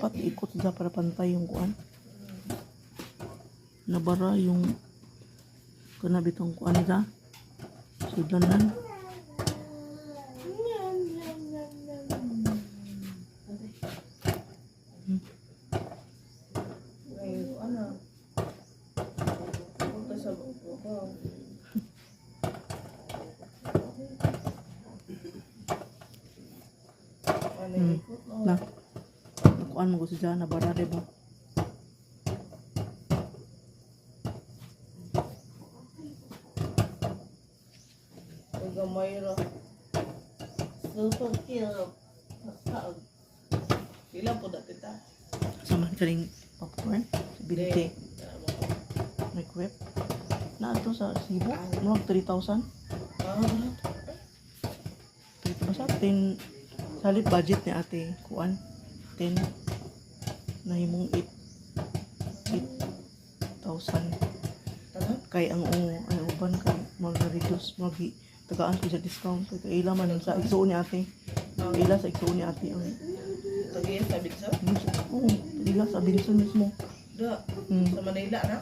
dapat ikot sila para pantay yung kuan. Nabara yung kanabitong kuan nila. Sudanan. Na. Kuan mo ko siya nabara diba? Gamay ra. Super kill. Ilan po dati ta? Saman ka rin popcorn. Sa binti. May crep. Na ito sa Cebu. Mga 3,000. Basta 10. Salit budget ni ate. Kuan. 10. Nahimong 8,000. Kay ang uban ka mag-reduce. Tagaan ko sa discount. Kaya ila man sa igsuon ni ate. Ila sa igsuon ni ate. Tagiyan sa Binso? Oo. Ila sa Binso mismo. Da. Sa Manila na?